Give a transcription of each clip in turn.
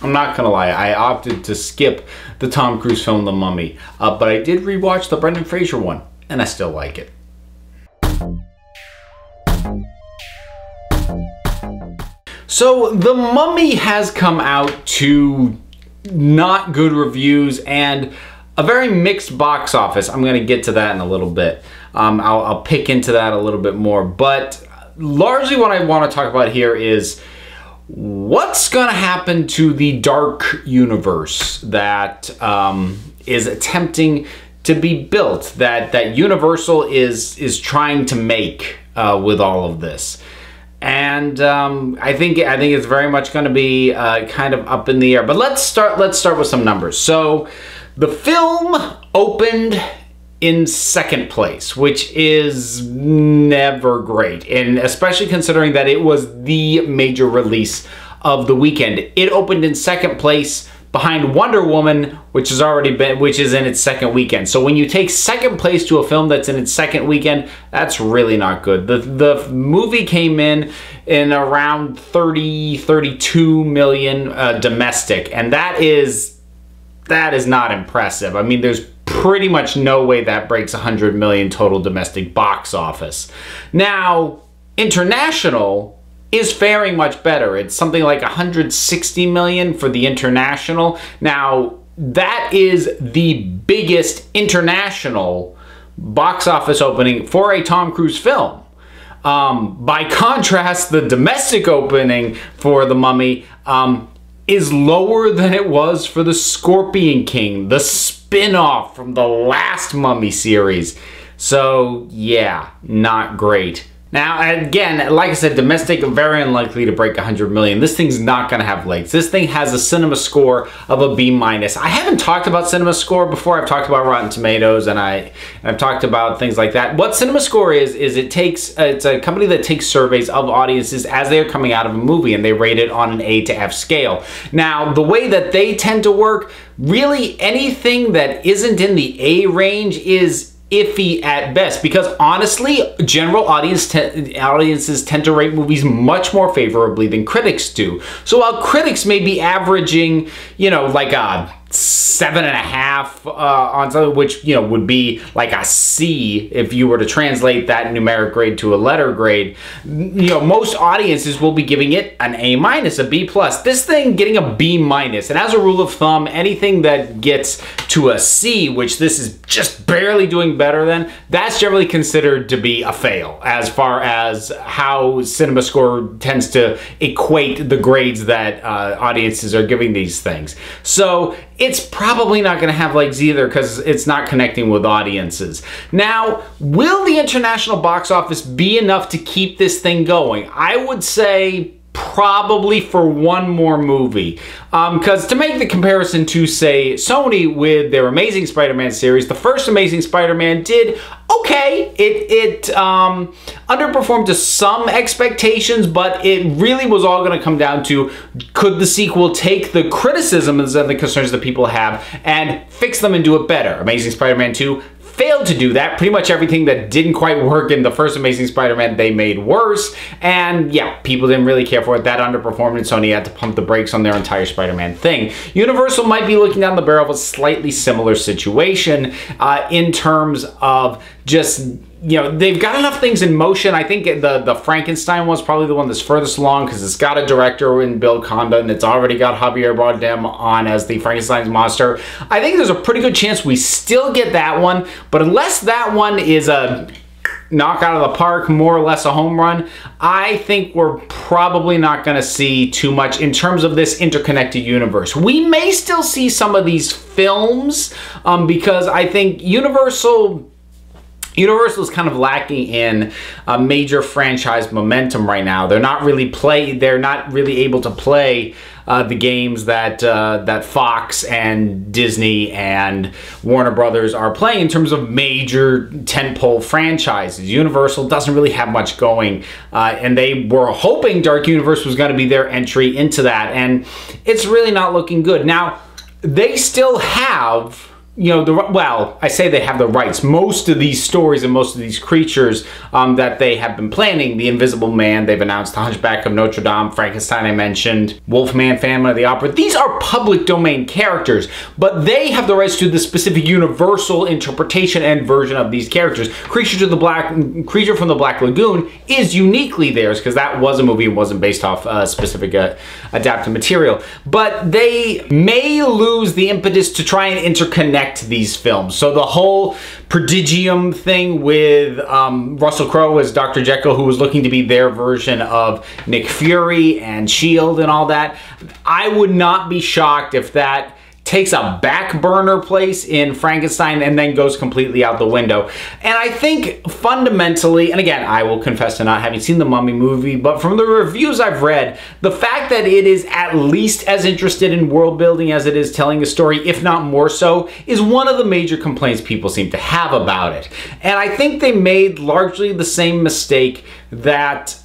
I'm not gonna lie, I opted to skip the Tom Cruise film The Mummy, but I did rewatch the Brendan Fraser one, and I still like it. So The Mummy has come out to not good reviews and a very mixed box office. I'm gonna get to that in a little bit. I'll pick into that a little bit more, but largely what I want to talk about here is what's going to happen to the dark universe that is attempting to be built, that Universal is trying to make with all of this. And I think it's very much going to be kind of up in the air. But let's start with some numbers. So the film opened in second place, which is never great, and especially considering that it was the major release of the weekend. It opened in second place behind Wonder Woman, which is in its second weekend. So when you take second place to a film that's in its second weekend, that's really not good. The movie came in around 32 million domestic, and that is not impressive. I mean, there's pretty much no way that breaks 100 million total domestic box office. Now, international is faring much better. It's something like 160 million for the international. Now, that is the biggest international box office opening for a Tom Cruise film. By contrast, the domestic opening for The Mummy is lower than it was for The Scorpion King, the spin-off from the last Mummy series. So yeah, not great. Now, again, like I said, domestic, very unlikely to break 100 million. This thing's not going to have legs. This thing has a cinema score of a B-. I haven't talked about cinema score before. I've talked about Rotten Tomatoes, and I've talked about things like that. What cinema score is it's a company that takes surveys of audiences as they are coming out of a movie, and they rate it on an A to F scale. Now, the way that they tend to work, really anything that isn't in the A range is iffy at best, because honestly, general audiences tend to rate movies much more favorably than critics do. So while critics may be averaging, you know, like a 7.5 on something, which, you know, would be like a C if you were to translate that numeric grade to a letter grade, you know, most audiences will be giving it an A-, a B+. This thing getting a B-, and as a rule of thumb, anything that gets to a C, which this is just barely doing better than, that's generally considered to be a fail as far as how cinema score tends to equate the grades that audiences are giving these things. So it's probably not going to have legs either because it's not connecting with audiences. Now, will the international box office be enough to keep this thing going? I would say probably for one more movie. Because to make the comparison to, say, Sony with their Amazing Spider-Man series, the first Amazing Spider-Man did okay. It underperformed to some expectations, but it really was all going to come down to, could the sequel take the criticisms and the concerns that people have and fix them and do it better? Amazing Spider-Man 2 failed to do that. Pretty much everything that didn't quite work in the first Amazing Spider-Man, they made worse. And yeah, people didn't really care for it. That underperformed, and Sony had to pump the brakes on their entire Spider-Man thing. Universal might be looking down the barrel of a slightly similar situation in terms of just, you know, they've got enough things in motion. I think the Frankenstein one's probably the one that's furthest along because it's got a director in Bill Condon. It's already got Javier Bardem on as the Frankenstein's monster. I think there's a pretty good chance we still get that one, but unless that one is a knock out of the park, more or less a home run, I think we're probably not going to see too much in terms of this interconnected universe. We may still see some of these films because I think Universal is kind of lacking in a major franchise momentum right now. They're not really able to play the games that Fox and Disney and Warner Brothers are playing in terms of major tentpole franchises. Universal doesn't really have much going, and they were hoping Dark Universe was going to be their entry into that, and it's really not looking good. Now, they still have you know, well, I say they have the rights. Most of these stories and most of these creatures that they have been planning, the Invisible Man, they've announced the Hunchback of Notre Dame, Frankenstein I mentioned, Wolfman, Phantom of the Opera. These are public domain characters, but they have the rights to the specific universal interpretation and version of these characters. Creature from the Black Lagoon is uniquely theirs because that was a movie. It wasn't based off specific adapted material, but they may lose the impetus to try and interconnect these films. So the whole Prodigium thing with Russell Crowe as Dr. Jekyll, who was looking to be their version of Nick Fury and S.H.I.E.L.D. and all that, I would not be shocked if that takes a back burner place in Frankenstein and then goes completely out the window. And I think fundamentally, and again, I will confess to not having seen the Mummy movie, but from the reviews I've read, the fact that it is at least as interested in world building as it is telling a story, if not more so, is one of the major complaints people seem to have about it. And I think they made largely the same mistake that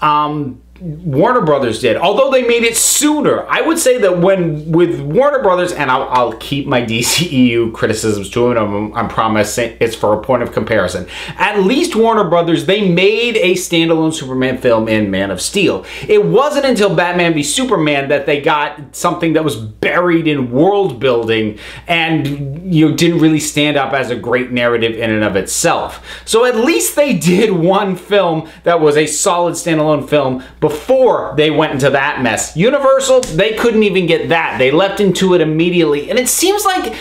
Warner Brothers did, although they made it sooner. I would say that with Warner Brothers, and I'll keep my DCEU criticisms to it, I promise it's for a point of comparison. At least Warner Brothers, they made a standalone Superman film in Man of Steel. It wasn't until Batman v Superman that they got something that was buried in world building and, you know, didn't really stand up as a great narrative in and of itself. So at least they did one film that was a solid standalone film before they went into that mess. Universal, they couldn't even get that. They leapt into it immediately. And it seems like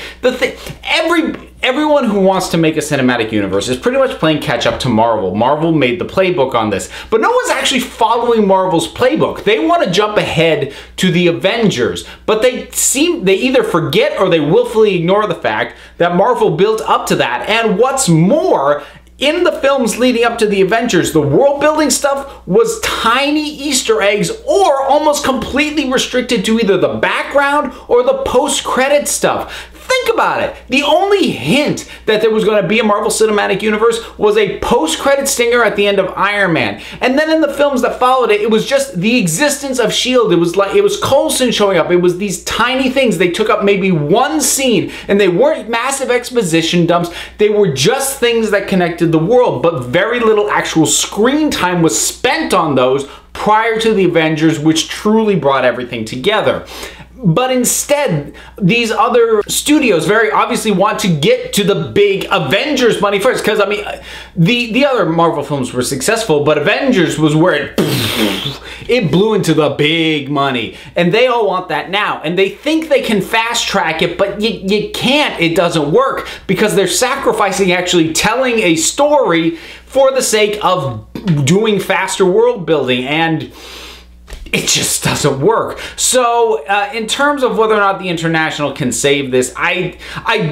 everyone who wants to make a cinematic universe is pretty much playing catch up to Marvel. Marvel made the playbook on this, but no one's actually following Marvel's playbook. They want to jump ahead to the Avengers, but they either forget or they willfully ignore the fact that Marvel built up to that. And what's more, in the films leading up to the Avengers, the world building stuff was tiny Easter eggs or almost completely restricted to either the background or the post-credit stuff. Think about it. The only hint that there was going to be a Marvel Cinematic Universe was a post-credit stinger at the end of Iron Man. And then in the films that followed it, it was just the existence of S.H.I.E.L.D. It was Coulson showing up. It was these tiny things. They took up maybe one scene, and they weren't massive exposition dumps. They were just things that connected the world, but very little actual screen time was spent on those prior to the Avengers, which truly brought everything together. But instead, these other studios very obviously want to get to the big Avengers money first. Because, I mean, the other Marvel films were successful, but Avengers was where it blew into the big money. And they all want that now. And they think they can fast track it, but you can't. It doesn't work because they're sacrificing actually telling a story for the sake of doing faster world building. And it just doesn't work. So in terms of whether or not the International can save this, I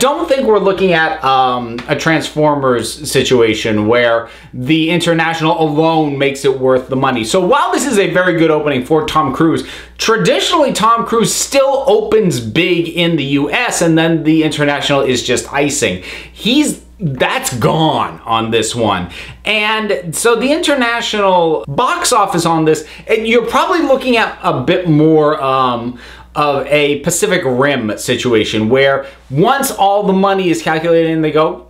don't think we're looking at a Transformers situation where the International alone makes it worth the money. So while this is a very good opening for Tom Cruise, traditionally Tom Cruise still opens big in the US and then the International is just icing. That's gone on this one. And so the international box office on this, you're probably looking at a bit more of a Pacific Rim situation where once all the money is calculated and they go,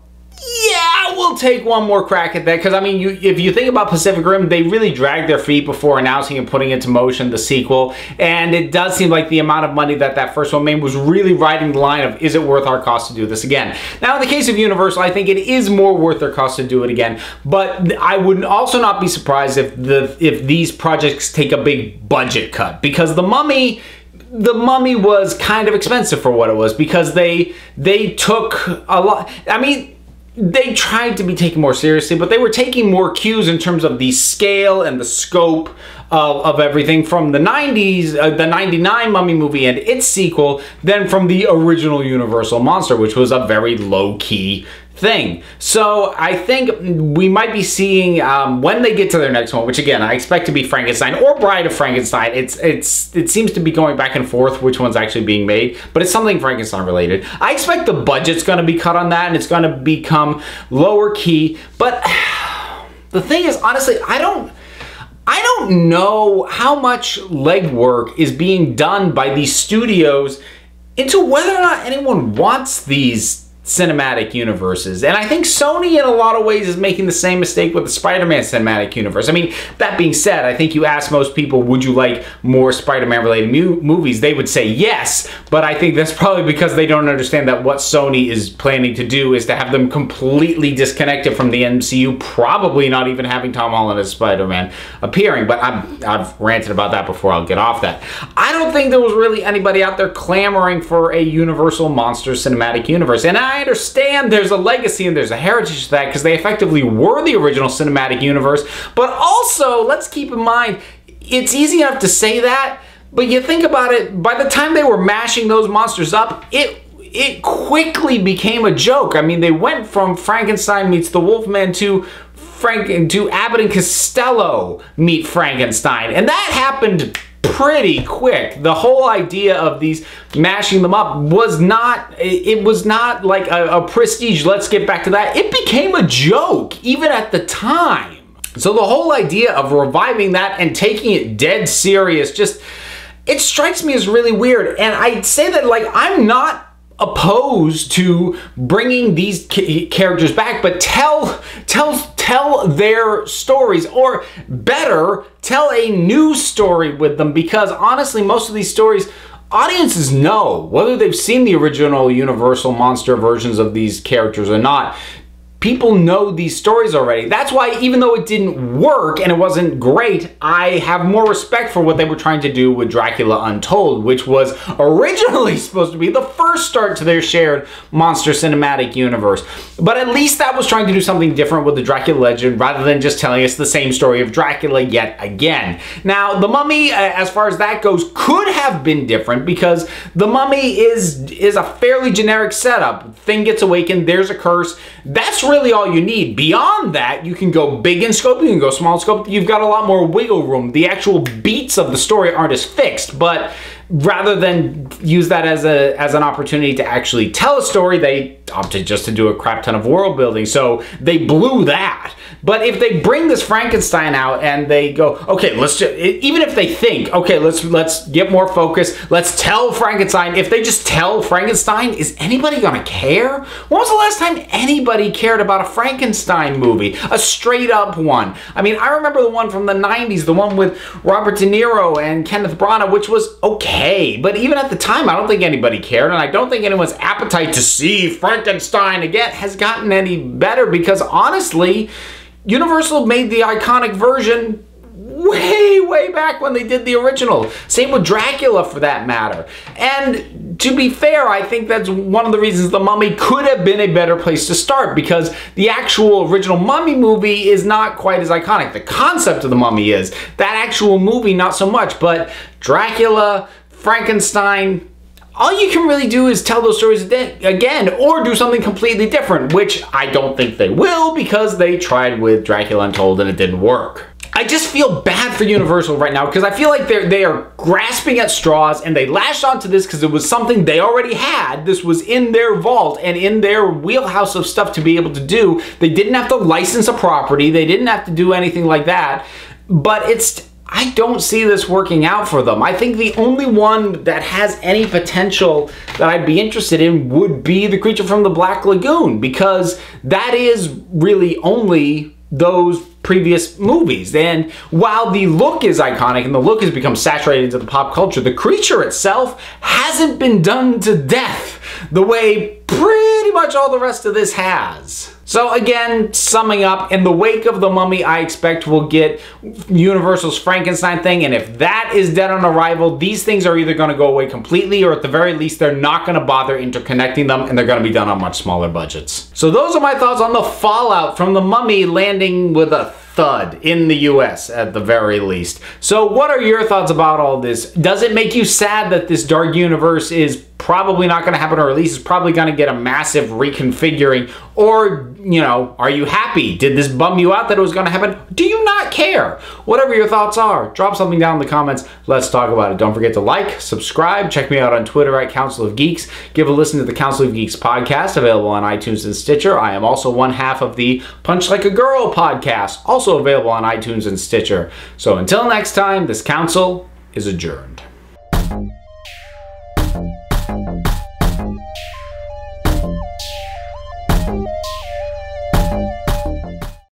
yeah, we'll take one more crack at that. Because, I mean, if you think about Pacific Rim, they really dragged their feet before announcing and putting into motion the sequel. And it does seem like the amount of money that first one made was really riding the line of, is it worth our cost to do this again? Now, in the case of Universal, I think it is more worth their cost to do it again. But I would also not be surprised if these projects take a big budget cut. Because The Mummy was kind of expensive for what it was. Because they took a lot. I mean, they tried to be taken more seriously, but they were taking more cues in terms of the scale and the scope of everything from the 90s, the 99 Mummy movie and its sequel, than from the original Universal Monster, which was a very low-key thing. So I think we might be seeing when they get to their next one, which again I expect to be Frankenstein or Bride of Frankenstein. It seems to be going back and forth which one's actually being made, but it's something Frankenstein related. I expect the budget's going to be cut on that and it's going to become lower key. But the thing is, honestly, I don't know how much legwork is being done by these studios into whether or not anyone wants these cinematic universes. And I think Sony in a lot of ways is making the same mistake with the Spider-Man cinematic universe. I mean, that being said, I think you ask most people, would you like more Spider-Man related movies? They would say yes, but I think that's probably because they don't understand that what Sony is planning to do is to have them completely disconnected from the MCU, probably not even having Tom Holland as Spider-Man appearing. But I've ranted about that before. I'll get off that. I don't think there was really anybody out there clamoring for a Universal Monsters cinematic universe. And I understand there's a legacy and there's a heritage to that because they effectively were the original cinematic universe. But also, let's keep in mind, it's easy enough to say that, but you think about it, by the time they were mashing those monsters up, it quickly became a joke. I mean, they went from Frankenstein meets the Wolfman to Abbott and Costello meet Frankenstein. And that happened pretty quick. The whole idea of these mashing them up was not, it was not like a prestige, let's get back to that. It became a joke, even at the time. So the whole idea of reviving that and taking it dead serious, just, it strikes me as really weird. And I'd say that, like, I'm not opposed to bringing these characters back, but tell their stories, or better, tell a new story with them, because honestly, most of these stories, audiences know, whether they've seen the original Universal monster versions of these characters or not. People know these stories already. That's why, even though it didn't work and it wasn't great, I have more respect for what they were trying to do with Dracula Untold, which was originally supposed to be the first start to their shared monster cinematic universe. But at least that was trying to do something different with the Dracula legend, rather than just telling us the same story of Dracula yet again. Now, The Mummy, as far as that goes, could have been different, because The Mummy is a fairly generic setup. Thing gets awakened, there's a curse. That's really all you need. Beyond that, you can go big in scope, you can go small in scope, you've got a lot more wiggle room. The actual beats of the story aren't as fixed, but rather than use that as an opportunity to actually tell a story, they opted just to do a crap ton of world building, so they blew that. But if they bring this Frankenstein out and they go, okay, let's just, even if they think, okay, let's get more focus, let's tell Frankenstein. If they just tell Frankenstein, is anybody gonna care? When was the last time anybody cared about a Frankenstein movie? A straight up one. I mean, I remember the one from the 90s, the one with Robert De Niro and Kenneth Branagh, which was okay. But even at the time, I don't think anybody cared, and I don't think anyone's appetite to see Frankenstein again has gotten any better, because honestly, Universal made the iconic version way back when they did the original. Same with Dracula, for that matter. And to be fair, I think that's one of the reasons The Mummy could have been a better place to start, because the actual original Mummy movie is not quite as iconic. The concept of The Mummy is. That actual movie, not so much. But Dracula, Frankenstein, all you can really do is tell those stories again, or do something completely different, which I don't think they will, because they tried with Dracula Untold and it didn't work. I just feel bad for Universal right now, because I feel like they are grasping at straws, and they lashed onto this because it was something they already had. This was in their vault and in their wheelhouse of stuff to be able to do. They didn't have to license a property. They didn't have to do anything like that. But I don't see this working out for them. I think the only one that has any potential that I'd be interested in would be The Creature from the Black Lagoon, because that is really only those previous movies. And while the look is iconic and the look has become saturated into the pop culture, the creature itself hasn't been done to death the way pretty much all the rest of this has. So again, summing up, in the wake of The Mummy, I expect we'll get Universal's Frankenstein thing, and if that is dead on arrival, these things are either going to go away completely, or at the very least, they're not going to bother interconnecting them, and they're going to be done on much smaller budgets. So those are my thoughts on the fallout from The Mummy landing with a thud in the US at the very least. So what are your thoughts about all this? Does it make you sad that this dark universe is probably not going to happen, or at least is probably going to get a massive reconfiguring? Or, you know, are you happy? Did this bum you out that it was going to happen? Do you not care? Whatever your thoughts are, drop something down in the comments. Let's talk about it. Don't forget to like, subscribe, check me out on Twitter at Council of Geeks. Give a listen to the Council of Geeks podcast, available on iTunes and Stitcher. I am also one half of the Punch Like a Girl podcast, also available on iTunes and Stitcher. So until next time, this council is adjourned.